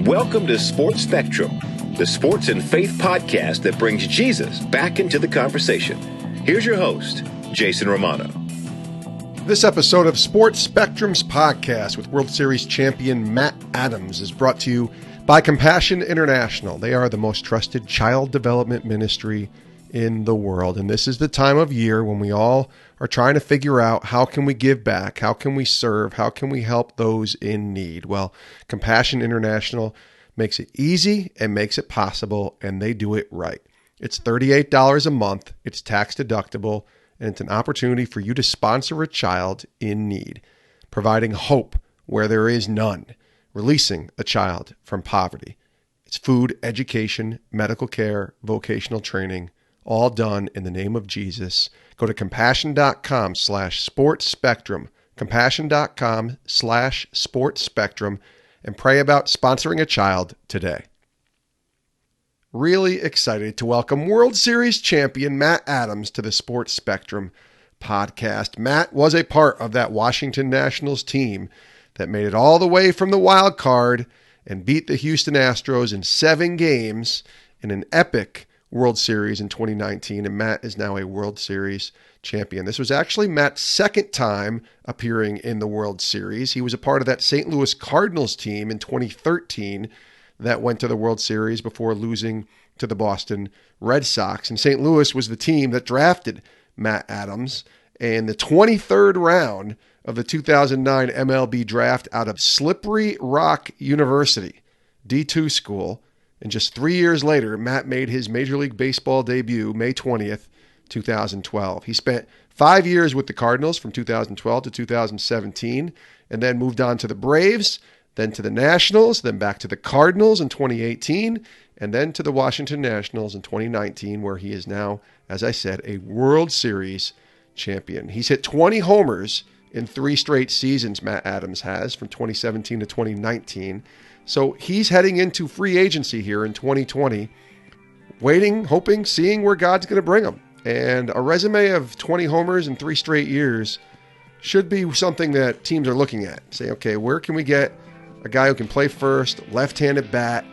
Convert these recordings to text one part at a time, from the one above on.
Welcome to Sports Spectrum, the sports and faith podcast that brings Jesus back into the conversation. Here's your host, Jason Romano. This episode of Sports Spectrum's podcast with World Series champion Matt Adams is brought to you by Compassion International. They are the most trusted child development ministry in the world. And this is the time of year when we all are trying to figure out how can we give back, how can we serve, how can we help those in need. Well, Compassion International makes it easy and makes it possible, and they do it right. It's $38 a month, it's tax deductible, and it's an opportunity for you to sponsor a child in need, providing hope where there is none, releasing a child from poverty. It's food, education, medical care, vocational training, all done in the name of Jesus. Go to compassion.com/sportsspectrum, compassion.com/sportsspectrum, and pray about sponsoring a child today. Really excited to welcome World Series champion Matt Adams to the Sports Spectrum podcast. Matt was a part of that Washington Nationals team that made it all the way from the wild card and beat the Houston Astros in 7 games in an epic World Series in 2019, and Matt is now a World Series champion. This was actually Matt's second time appearing in the World Series. He was a part of that St. Louis Cardinals team in 2013 that went to the World Series before losing to the Boston Red Sox. And St. Louis was the team that drafted Matt Adams in the 23rd round of the 2009 MLB Draft out of Slippery Rock University, D2 school. And just 3 years later, Matt made his Major League Baseball debut May 20th, 2012. He spent 5 years with the Cardinals from 2012 to 2017, and then moved on to the Braves, then to the Nationals, then back to the Cardinals in 2018, and then to the Washington Nationals in 2019, where he is now, as I said, a World Series champion. He's hit 20 homers in 3 straight seasons, Matt Adams has, from 2017 to 2019. So he's heading into free agency here in 2020, waiting, hoping, seeing where God's going to bring him. And a resume of 20 homers in 3 straight years should be something that teams are looking at. Say, okay, where can we get a guy who can play first, left-handed bat,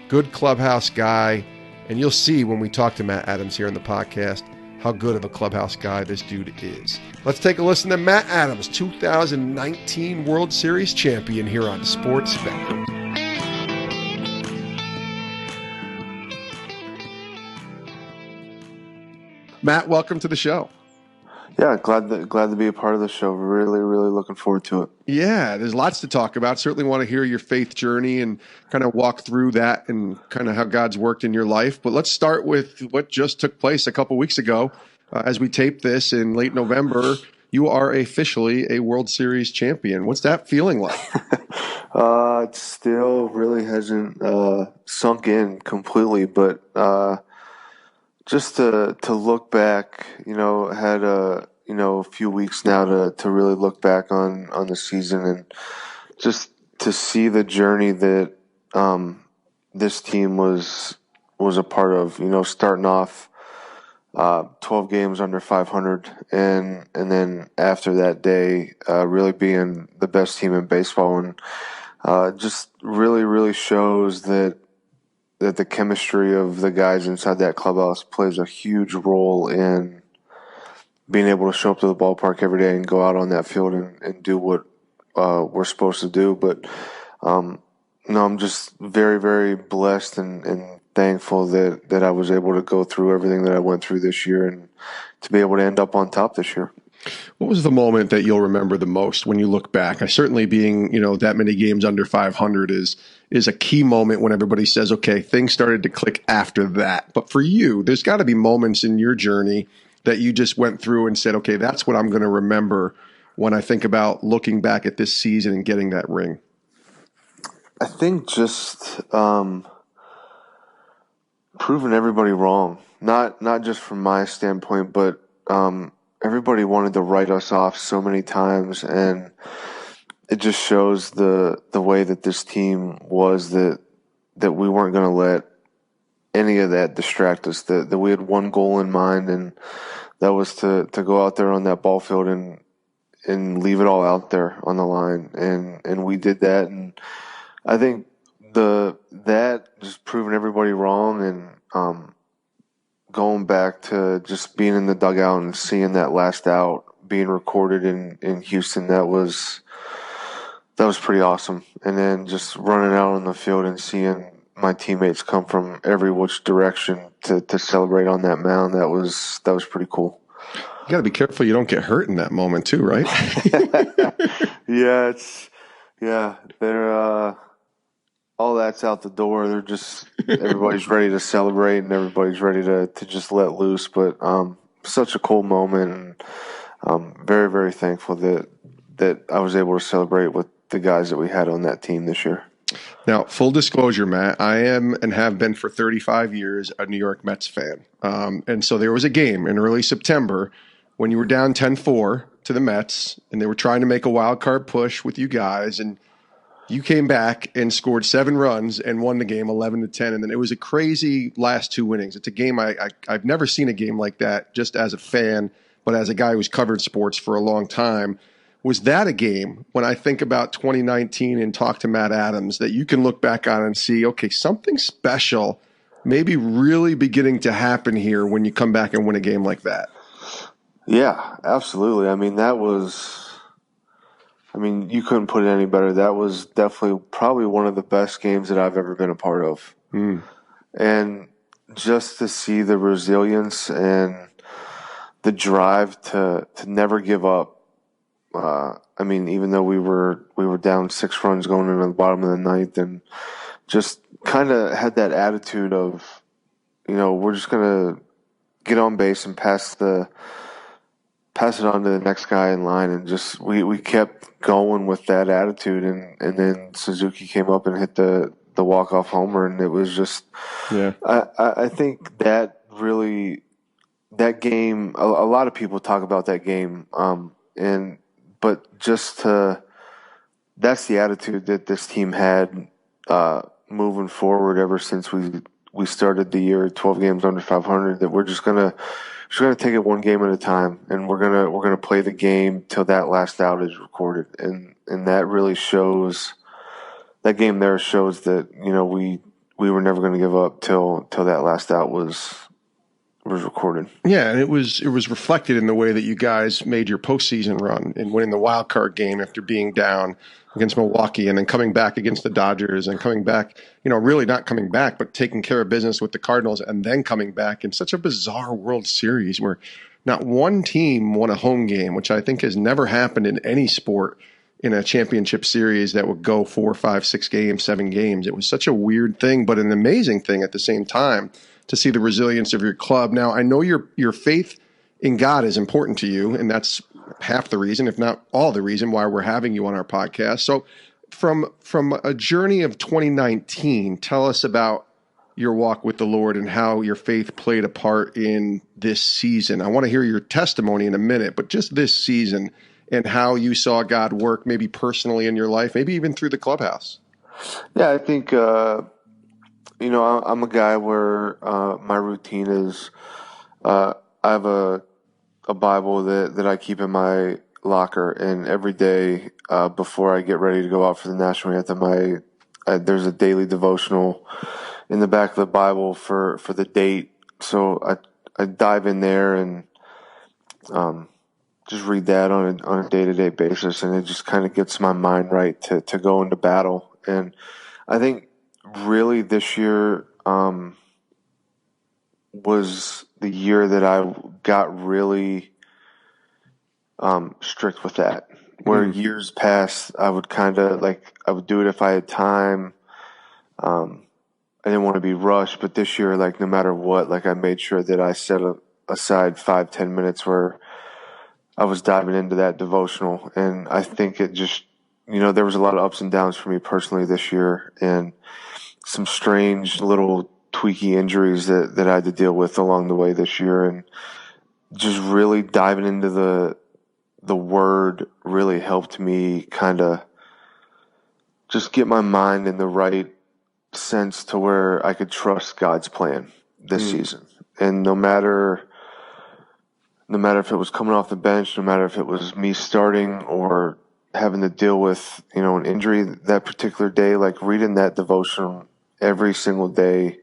good clubhouse guy? And you'll see when we talk to Matt Adams here in the podcast how good of a clubhouse guy this dude is. Let's take a listen to Matt Adams, 2019 World Series champion, here on Sports Spectrum. Matt, welcome to the show. Yeah, glad to be a part of the show. Really looking forward to it. Yeah, there's lots to talk about. Certainly want to hear your faith journey and kind of walk through that and kind of how God's worked in your life. But let's start with what just took place a couple weeks ago. As we tape this in late November, you are officially a World Series champion. What's that feeling like? It still really hasn't sunk in completely, but just to look back, had a few weeks now to really look back on the season, and just to see the journey that this team was a part of. Starting off 12 games under 500, and then after that day, really being the best team in baseball, and just really shows that the chemistry of the guys inside that clubhouse plays a huge role in being able to show up to the ballpark every day and go out on that field and do what we're supposed to do. But I'm just very blessed and thankful that I was able to go through everything that I went through this year and to be able to end up on top this year. What was the moment that you'll remember the most when you look back? Certainly being, that many games under 500 is a key moment when everybody says, okay, things started to click after that. But for you, there's got to be moments in your journey that you just went through and said, okay, that's what I'm going to remember when I think about looking back at this season and getting that ring. I think just proving everybody wrong, not just from my standpoint, but everybody wanted to write us off so many times, and it just shows the way that this team was, that we weren't going to let any of that distract us, that we had one goal in mind, and that was to go out there on that ball field and leave it all out there on the line. And we did that. And I think that just proving everybody wrong, and going back to just being in the dugout and seeing that last out being recorded in Houston, that was pretty awesome. And then just running out on the field and seeing my teammates come from every which direction to celebrate on that mound, that was pretty cool. You got to be careful you don't get hurt in that moment too, right? They're all that's out the door. They're just everybody's ready to celebrate and everybody's ready to just let loose. But such a cool moment, and I'm very, very thankful that I was able to celebrate with the guys that we had on that team this year. Now, full disclosure, Matt, I am and have been for 35 years a New York Mets fan. And so there was a game in early September when you were down 10-4 to the Mets, and they were trying to make a wild card push with you guys, and you came back and scored 7 runs and won the game 11-10. And then it was a crazy last 2 innings. It's a game I've never seen a game like that, just as a fan, but as a guy who's covered sports for a long time. Was that a game, when I think about 2019 and talk to Matt Adams, that you can look back on and see, okay, something special maybe really beginning to happen here when you come back and win a game like that? Yeah, absolutely. I mean, you couldn't put it any better. That was definitely probably one of the best games that I've ever been a part of. And just to see the resilience and the drive to never give up. Even though we were down 6 runs going into the bottom of the ninth, and just kind of had that attitude of, we're just going to get on base and pass it on to the next guy in line. And just, we kept going with that attitude. And then Suzuki came up and hit the walk-off homer. And it was just, yeah. I think that really, that game, a lot of people talk about that game. But that's the attitude that this team had moving forward ever since we started the year 12 games under 500, that we're just gonna take it one game at a time, and we're gonna play the game till that last out is recorded, and that really shows. That game there shows that we were never going to give up till that last out was recorded. Yeah, and it was reflected in the way that you guys made your postseason run and winning the wild card game after being down against Milwaukee, and then coming back against the Dodgers, and coming back, really not coming back, but taking care of business with the Cardinals, and then coming back in such a bizarre World Series where not one team won a home game, which I think has never happened in any sport in a championship series that would go 4, 5, 6 games, 7 games. It was such a weird thing, but an amazing thing at the same time to see the resilience of your club. Now, I know your faith in God is important to you, and that's half the reason, if not all the reason, why we're having you on our podcast. So from a journey of 2019, tell us about your walk with the Lord and how your faith played a part in this season. I want to hear your testimony in a minute, but just this season and how you saw God work, maybe personally in your life, maybe even through the clubhouse. Yeah, I think, I'm a guy where my routine is I have a Bible that I keep in my locker, and every day before I get ready to go out for the national anthem, there's a daily devotional in the back of the Bible for the date. So I dive in there and just read that on a day-to-day basis, and it just kind of gets my mind right to go into battle. And I think really this year was the year that I got really strict with that. Where years past, I would I would do it if I had time. I didn't want to be rushed, but this year, no matter what, I made sure that I set aside 5-10 minutes where I was diving into that devotional. And I think it just, there was a lot of ups and downs for me personally this year, and some strange little tweaky injuries that I had to deal with along the way this year. And just really diving into the word really helped me kind of just get my mind in the right sense to where I could trust God's plan this season. And no matter if it was coming off the bench, no matter if it was me starting or having to deal with, an injury that particular day, like reading that devotion every single day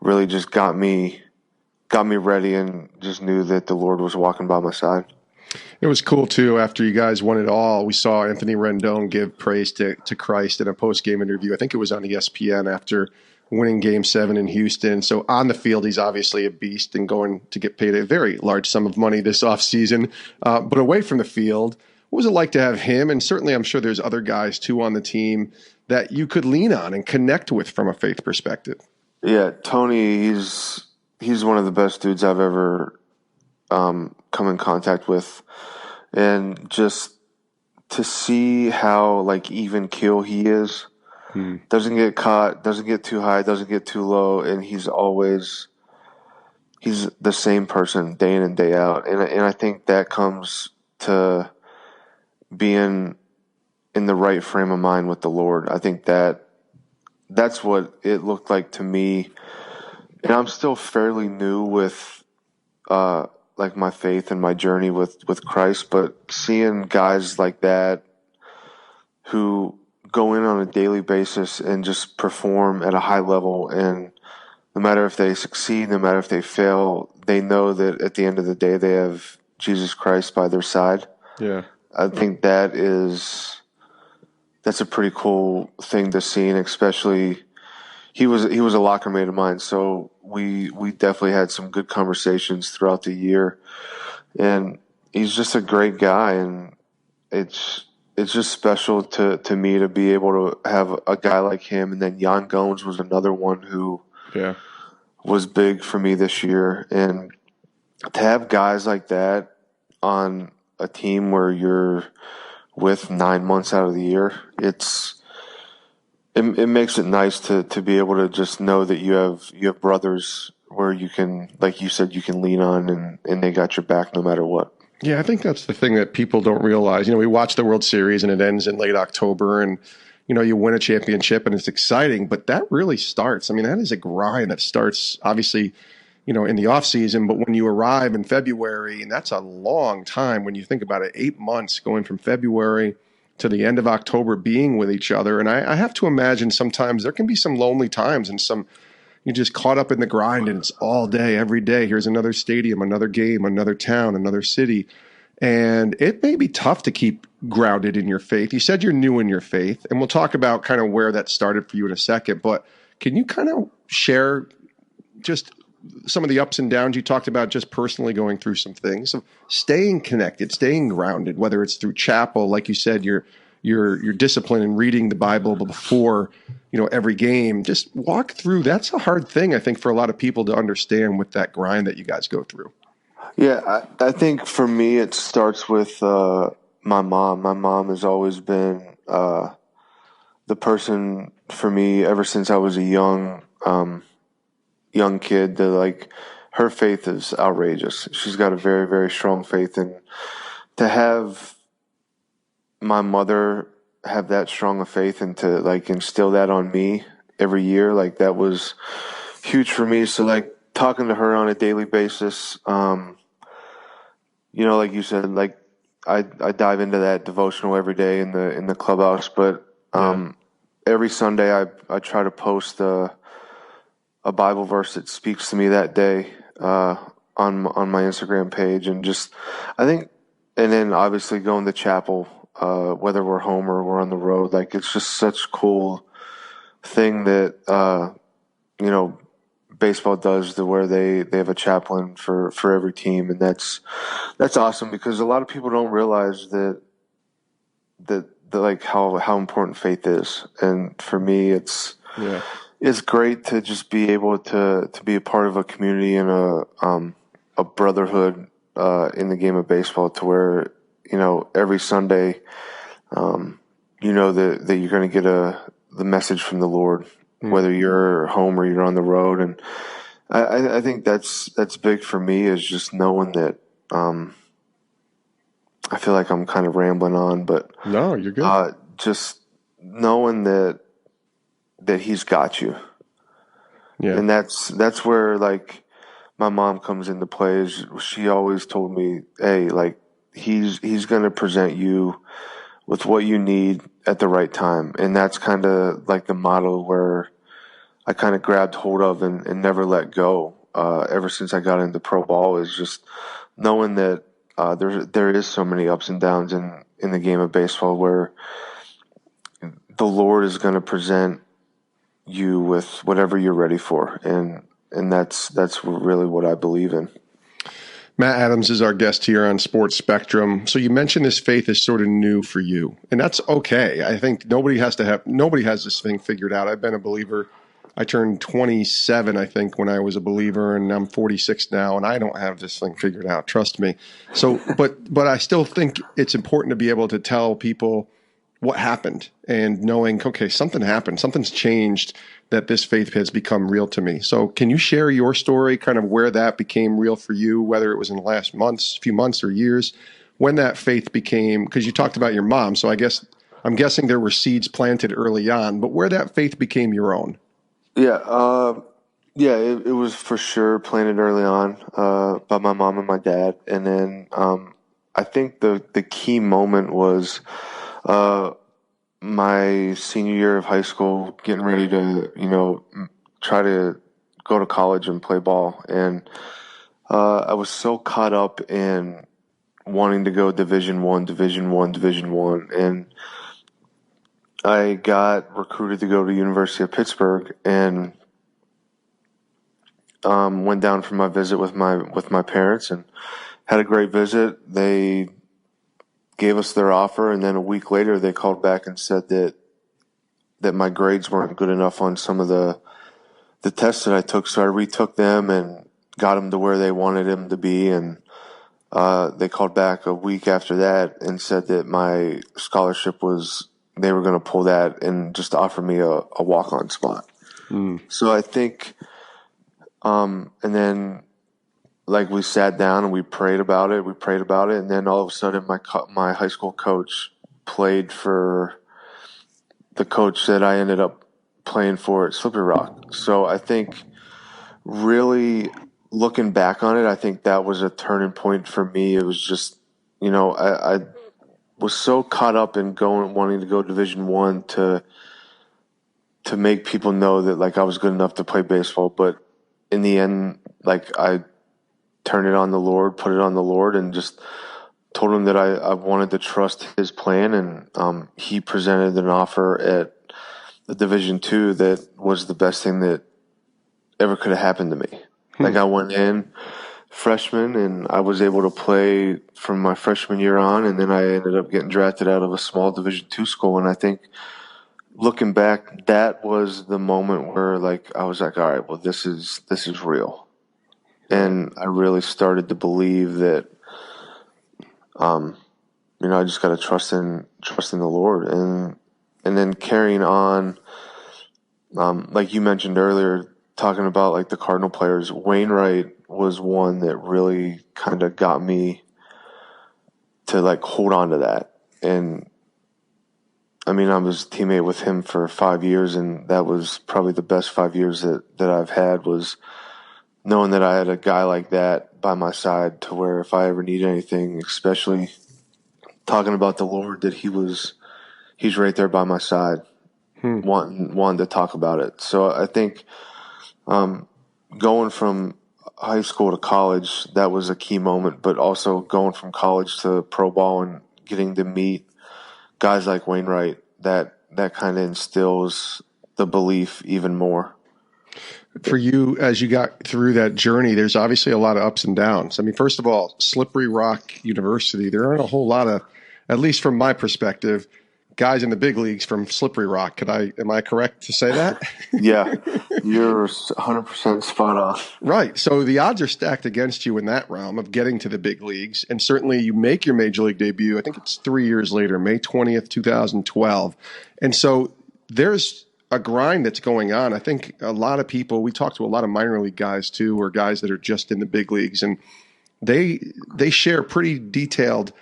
really just got me ready, and just knew that the Lord was walking by my side. It was cool, too. After you guys won it all, we saw Anthony Rendon give praise to Christ in a post-game interview. I think it was on ESPN after winning Game 7 in Houston. So on the field, he's obviously a beast and going to get paid a very large sum of money this offseason. But away from the field, what was it like to have him? And certainly I'm sure there's other guys, too, on the team that you could lean on and connect with from a faith perspective. Yeah, Tony, he's one of the best dudes I've ever come in contact with. And just to see how, like, even keel he is. Doesn't get caught, doesn't get too high, doesn't get too low, and he's the same person day in and day out. And I think that comes to being in the right frame of mind with the Lord. I think that's what it looked like to me. And I'm still fairly new with like my faith and my journey with Christ, but seeing guys like that who go in on a daily basis and just perform at a high level, and no matter if they succeed, no matter if they fail, they know that at the end of the day they have Jesus Christ by their side. Yeah. I think that's a pretty cool thing to see, and especially he was a locker mate of mine, so we definitely had some good conversations throughout the year, and he's just a great guy, and it's just special to me to be able to have a guy like him. And then Jan Gomes was another one who was big for me this year. And to have guys like that on a team where you're with 9 months out of the year, it makes it nice to be able to just know that you have brothers where you can, like you said, you can lean on, and they got your back no matter what. Yeah, I think that's the thing that people don't realize. We watch the World Series and it ends in late October, and, you win a championship and it's exciting, but that really starts. I mean, that is a grind that starts obviously, in the off season, but when you arrive in February, and that's a long time when you think about it, 8 months going from February to the end of October being with each other. And I have to imagine sometimes there can be some lonely times and you're just caught up in the grind, and it's all day, every day. Here's another stadium, another game, another town, another city. And it may be tough to keep grounded in your faith. You said you're new in your faith, and we'll talk about kind of where that started for you in a second. But can you kind of share just some of the ups and downs you talked about, just personally going through some things of staying connected, staying grounded, whether it's through chapel, like you said, your discipline in reading the Bible before, every game. Just walk through. That's a hard thing, I think, for a lot of people to understand with that grind that you guys go through. Yeah, I think for me it starts with my mom. My mom has always been the person for me ever since I was a young kid. Her faith is outrageous. She's got a very, very strong faith, and to have my mother have that strong a faith and to instill that on me every year, that was huge for me. So talking to her on a daily basis, like you said, I dive into that devotional every day in the clubhouse, but every Sunday I try to post a Bible verse that speaks to me that day on my Instagram page, and and then obviously going to chapel, whether we're home or we're on the road. It's just such a cool thing that baseball does, to where they have a chaplain for every team, and that's awesome, because a lot of people don't realize that how important faith is. And for me, it's great to just be able to be a part of a community and a brotherhood in the game of baseball, to where every Sunday that you're going to get the message from the Lord, whether you're home or you're on the road. And I think that's big for me, is just knowing that. I feel like I'm kind of rambling on, but no, you're good. Just knowing that He's got you. Yeah. And that's where my mom comes into play. She always told me, hey, he's going to present you with what you need at the right time. And that's kind of like the model where I kind of grabbed hold of and never let go ever since I got into pro ball, is just knowing that there is so many ups and downs in the game of baseball, where the Lord is going to present you with whatever you're ready for. And that's really what I believe in. Matt Adams is our guest here on Sports Spectrum. So you mentioned this faith is sort of new for you, and that's okay. I think nobody has this thing figured out. I've been a believer. I turned 27, I think, when I was a believer, and I'm 46 now, and I don't have this thing figured out. Trust me. So, but I still think it's important to be able to tell people what happened, and knowing, okay, something happened, something's changed, that this faith has become real to me. So can you share your story, kind of where that became real for you, whether it was in the last few months or years, when that faith became, because you talked about your mom, so I'm guessing there were seeds planted early on, but where that faith became your own? Yeah, it was for sure planted early on by my mom and my dad. And then I think the key moment was my senior year of high school, getting ready to, try to go to college and play ball. And I was so caught up in wanting to go Division I, and I got recruited to go to University of Pittsburgh, and went down for my visit with my parents, and had a great visit. They gave us their offer, and then a week later they called back and said that my grades weren't good enough on some of the tests that I took. So I retook them and got them to where they wanted them to be, and they called back a week after that and said that my scholarship they were going to pull that and just offer me a walk-on spot. So I think, and then like we sat down and we prayed about it, and then all of a sudden my high school coach played for the coach that I ended up playing for at Slippery Rock. So I think, really looking back on it, I think that was a turning point for me. It was just, I was so caught up in wanting to go Division I to make people know that like I was good enough to play baseball. But in the end, like I turned it on the Lord, put it on the Lord, and just told him that I wanted to trust his plan. And he presented an offer at the Division II that was the best thing that ever could have happened to me. Like I went in freshman and I was able to play from my freshman year on, and then I ended up getting drafted out of a small Division II school. And I think, looking back, that was the moment where like I was like, all right, well, this is real. And I really started to believe that, I just got to trust in the Lord. And then carrying on, like you mentioned earlier, talking about like the Cardinal players, Wainwright was one that really kind of got me to like hold on to that. And I mean, I was a teammate with him for 5 years, and that was probably the best 5 years that I've had, was knowing that I had a guy like that by my side, to where if I ever need anything, especially talking about the Lord, that he's right there by my side, wanting to talk about it. So I think going from high school to college, that was a key moment, but also going from college to pro ball and getting to meet guys like Wainwright, that kind of instills the belief even more. For you, as you got through that journey, there's obviously a lot of ups and downs. I mean, first of all, Slippery Rock University, there aren't a whole lot of, at least from my perspective, guys in the big leagues from Slippery Rock. Am I correct to say that? Yeah, you're 100% spot on. Right. So the odds are stacked against you in that realm of getting to the big leagues. And certainly you make your major league debut, I think it's 3 years later, May 20th, 2012. And so there's a grind that's going on. I think a lot of people, we talk to a lot of minor league guys too, or guys that are just in the big leagues, and they share pretty detailed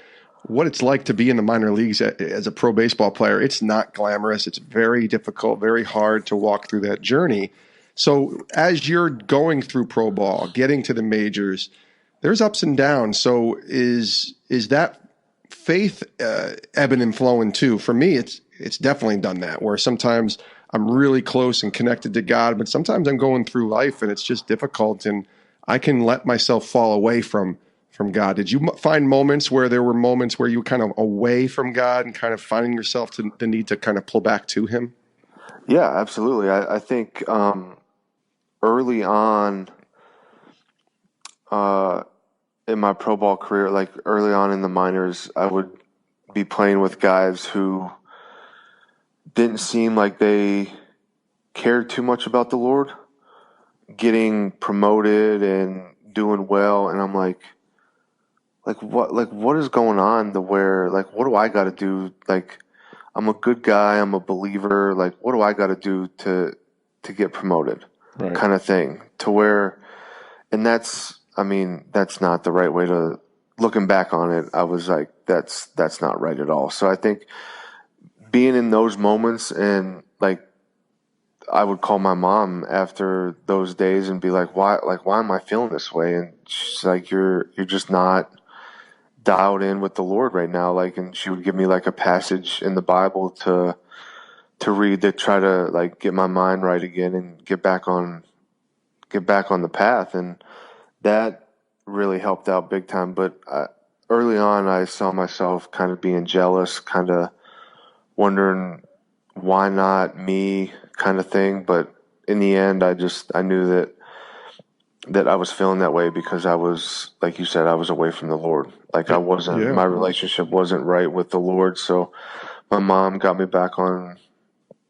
what it's like to be in the minor leagues as a pro baseball player. It's not glamorous. It's very difficult, very hard to walk through that journey. So as you're going through pro ball, getting to the majors, there's ups and downs. So is that faith ebbing and flowing too. For me, it's definitely done that, where sometimes I'm really close and connected to God, but sometimes I'm going through life and it's just difficult, and I can let myself fall away from God. Did you find moments where there were moments where you were kind of away from God and kind of finding yourself to the need to kind of pull back to Him? Yeah, absolutely. I think early on in my pro ball career, like early on in the minors, I would be playing with guys who didn't seem like they cared too much about the Lord, getting promoted and doing well, and I'm like what is going on to where, like, what do I got to do? Like, I'm a good guy, I'm a believer, like, what do I got to do to get promoted? Right. Kind of thing, to where, and that's not the right way to, looking back on it, I was like, that's not right at all. So I think being in those moments, and like, I would call my mom after those days and be like, why am I feeling this way? And she's like, you're just not dialed in with the Lord right now. Like, and she would give me like a passage in the Bible to read, to try to like get my mind right again and get back on the path. And that really helped out big time. But early on, I saw myself kind of being jealous, kind of wondering why not me, kind of thing. But in the end, I knew that I was feeling that way because I was, like you said, I was away from the Lord. Like, I wasn't, my relationship wasn't right with the Lord. So my mom got me back on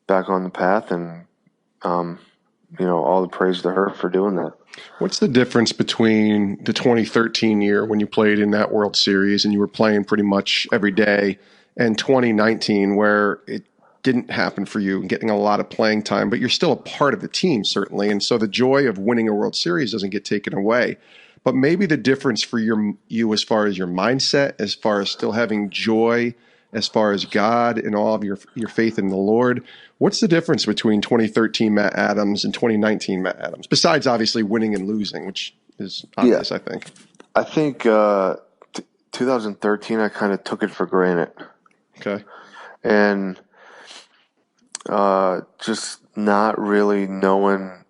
the path, and all the praise to her for doing that. What's the difference between the 2013 year when you played in that World Series and you were playing pretty much every day, and 2019 where it didn't happen for you and getting a lot of playing time, but you're still a part of the team, certainly. And so the joy of winning a World Series doesn't get taken away. But maybe the difference for you as far as your mindset, as far as still having joy, as far as God and all of your faith in the Lord, what's the difference between 2013 Matt Adams and 2019 Matt Adams, besides obviously winning and losing, which is obvious, I think? I think 2013, I kind of took it for granted. Okay. And just not really knowing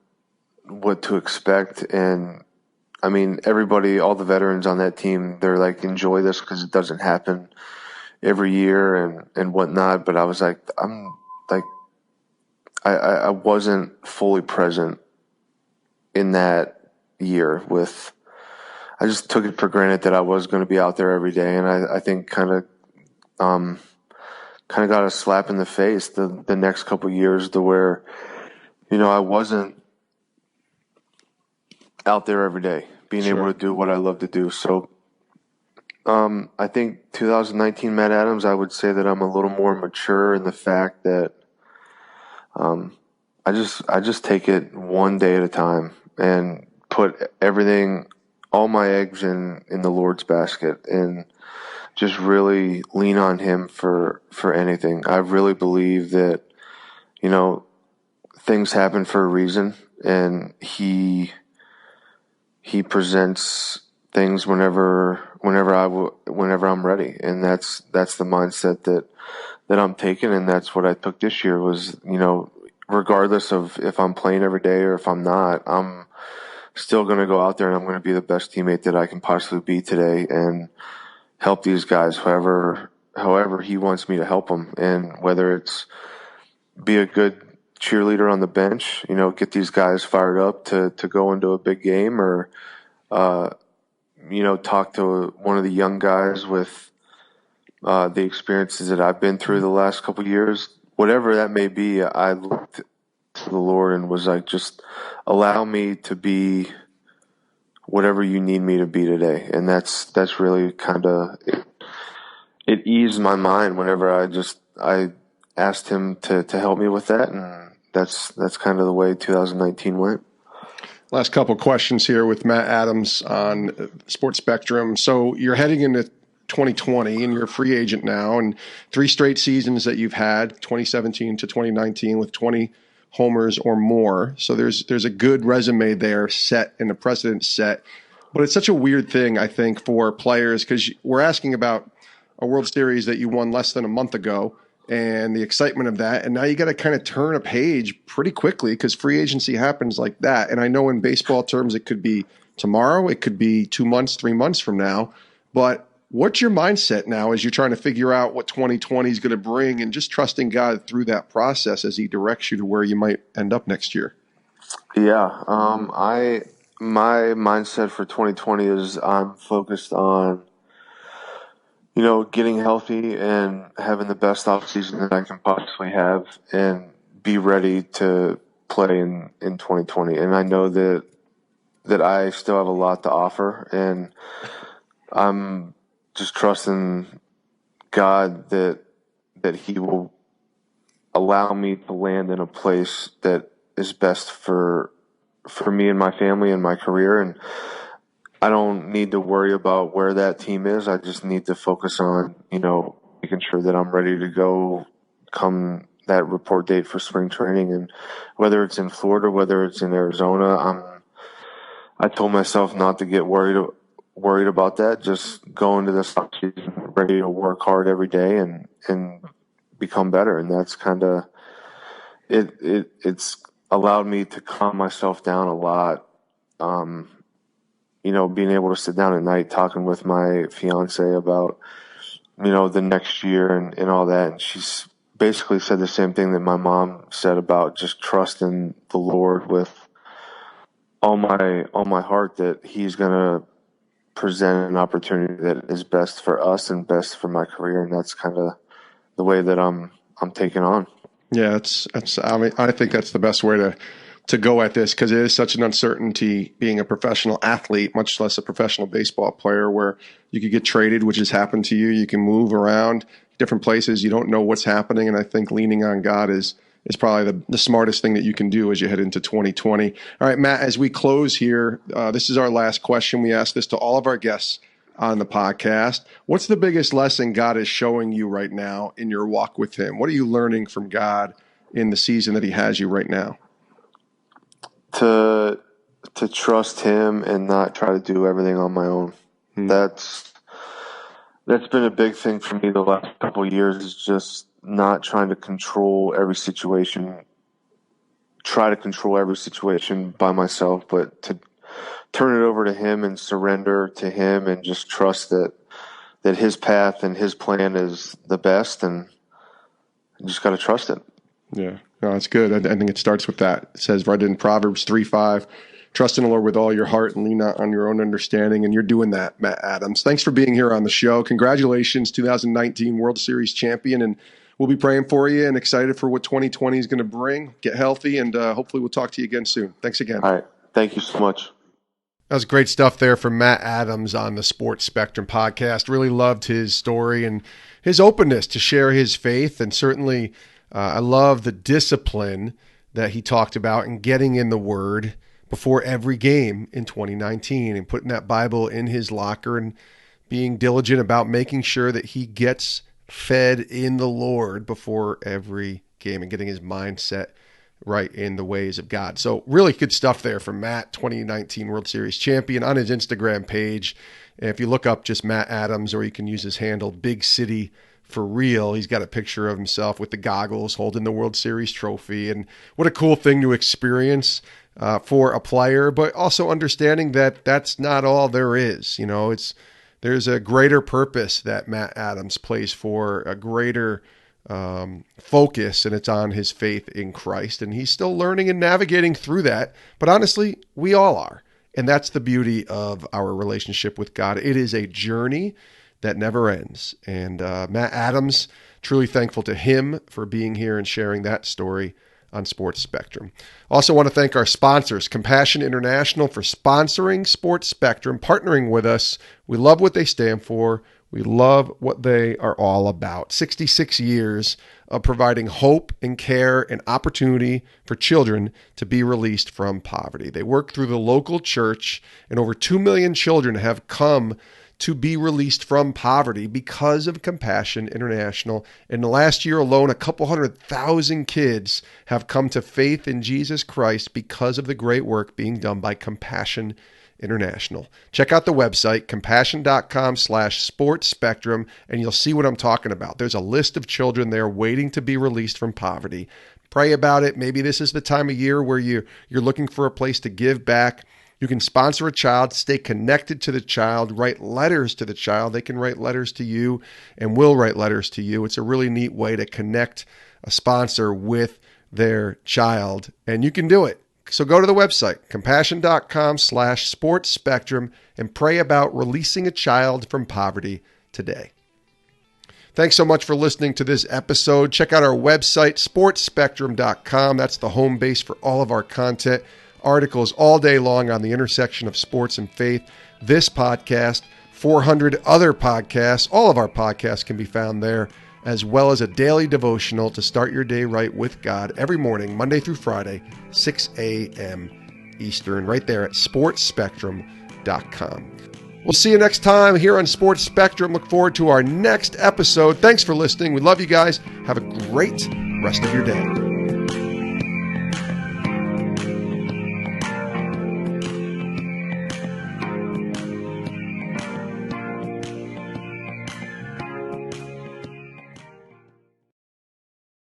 what to expect. And I mean, everybody, all the veterans on that team, they're like, enjoy this because it doesn't happen every year and whatnot. But I was like, I wasn't fully present in that year I just took it for granted that I was going to be out there every day. And I think kind of got a slap in the face the next couple of years, to where, I wasn't out there every day being able to do what I love to do. So I think 2019 Matt Adams, I would say that I'm a little more mature in the fact that I just take it one day at a time and put everything, all my eggs in the Lord's basket, and just really lean on Him for anything. I really believe that, things happen for a reason, and He presents things whenever I'm ready, and that's the mindset that I'm taking, and that's what I took this year. Was, regardless of if I'm playing every day or if I'm not, I'm still going to go out there and I'm going to be the best teammate that I can possibly be today, and help these guys however He wants me to help them. And whether it's be a good cheerleader on the bench, get these guys fired up to go into a big game, or talk to one of the young guys with the experiences that I've been through the last couple of years, whatever that may be, I looked to the Lord and was like, just allow me to be whatever you need me to be today. And that's really kind of, it eased my mind whenever I asked Him to help me with that. And that's kind of the way 2019 went. Last couple questions here with Matt Adams on Sports Spectrum. So you're heading into 2020 and you're a free agent now, and 3 straight seasons that you've had, 2017 to 2019, with 20 homers or more. So there's a good resume there set and a precedent set. But it's such a weird thing, I think, for players, because we're asking about a World Series that you won less than a month ago and the excitement of that. And now you got to kind of turn a page pretty quickly because free agency happens like that. And I know in baseball terms, it could be tomorrow, it could be 2 months, 3 months from now. But what's your mindset now as you're trying to figure out what 2020 is going to bring and just trusting God through that process as he directs you to where you might end up next year? Yeah. My mindset for 2020 is I'm focused on, getting healthy and having the best offseason that I can possibly have and be ready to play in 2020. And I know that I still have a lot to offer, and I'm just trusting God that he will allow me to land in a place that is best for me and my family and my career. And I don't need to worry about where that team is. I just need to focus on, making sure that I'm ready to go come that report date for spring training. And whether it's in Florida, whether it's in Arizona, I told myself not to get worried about that. Just go into this season ready to work hard every day and become better. And that's kind of it's allowed me to calm myself down a lot. Being able to sit down at night talking with my fiance about, the next year and all that. And she's basically said the same thing that my mom said about just trusting the Lord with all my heart, that he's going to present an opportunity that is best for us and best for my career. And that's kind of the way that I'm taking on. Yeah, I think that's the best way to go at this, because it is such an uncertainty being a professional athlete, much less a professional baseball player, where you could get traded, which has happened to you. You can move around different places. You don't know what's happening. And I think leaning on God is probably the smartest thing that you can do as you head into 2020. All right, Matt, as we close here, this is our last question. We ask this to all of our guests on the podcast. What's the biggest lesson God is showing you right now in your walk with him? What are you learning from God in the season that he has you right now? To trust him and not try to do everything on my own. That's been a big thing for me the last couple of years, is just not trying to control every situation by myself, but to turn it over to him and surrender to him and just trust that his path and his plan is the best, and you just got to trust it. Yeah, no, that's good. I think it starts with that. It says right in Proverbs 3:5, trust in the Lord with all your heart and lean not on your own understanding. And you're doing that, Matt Adams. Thanks for being here on the show. Congratulations, 2019 World Series champion. And we'll be praying for you and excited for what 2020 is going to bring. Get healthy, and hopefully we'll talk to you again soon. Thanks again. All right. Thank you so much. That was great stuff there from Matt Adams on the Sports Spectrum podcast. Really loved his story and his openness to share his faith. And certainly I love the discipline that he talked about in getting in the Word before every game in 2019 and putting that Bible in his locker and being diligent about making sure that he gets fed in the Lord before every game and getting his mindset right in the ways of God. So really good stuff there from Matt, 2019 World Series champion, on his Instagram page. And if you look up just Matt Adams, or you can use his handle, Big City for Real, he's got a picture of himself with the goggles holding the World Series trophy. And what a cool thing to experience for a player, but also understanding that that's not all there is. There's a greater purpose that Matt Adams plays for, a greater focus, and it's on his faith in Christ. And he's still learning and navigating through that. But honestly, we all are. And that's the beauty of our relationship with God. It is a journey that never ends. And Matt Adams, truly thankful to him for being here and sharing that story on Sports Spectrum. Also want to thank our sponsors, Compassion International, for sponsoring Sports Spectrum, partnering with us. We love what they stand for. We love what they are all about. 66 years of providing hope and care and opportunity for children to be released from poverty. They work through the local church, and over 2 million children have come to be released from poverty because of Compassion International. In the last year alone, a couple 100,000 kids have come to faith in Jesus Christ because of the great work being done by Compassion International. Check out the website, compassion.com/sportsspectrum, and you'll see what I'm talking about. There's a list of children there waiting to be released from poverty. Pray about it. Maybe this is the time of year where you're looking for a place to give back. You can sponsor a child, stay connected to the child, write letters to the child. They can write letters to you and will write letters to you. It's a really neat way to connect a sponsor with their child, and you can do it. So go to the website, compassion.com/sportsspectrum, and pray about releasing a child from poverty today. Thanks so much for listening to this episode. Check out our website, sportsspectrum.com. That's the home base for all of our content. Articles all day long on the intersection of sports and faith. This podcast, 400 other podcasts, all of our podcasts can be found there, as well as a daily devotional to start your day right with God every morning, Monday through Friday, 6 a.m. Eastern, right there at sportsspectrum.com. We'll see you next time here on Sports Spectrum. Look forward to our next episode. Thanks for listening. We love you guys. Have a great rest of your day.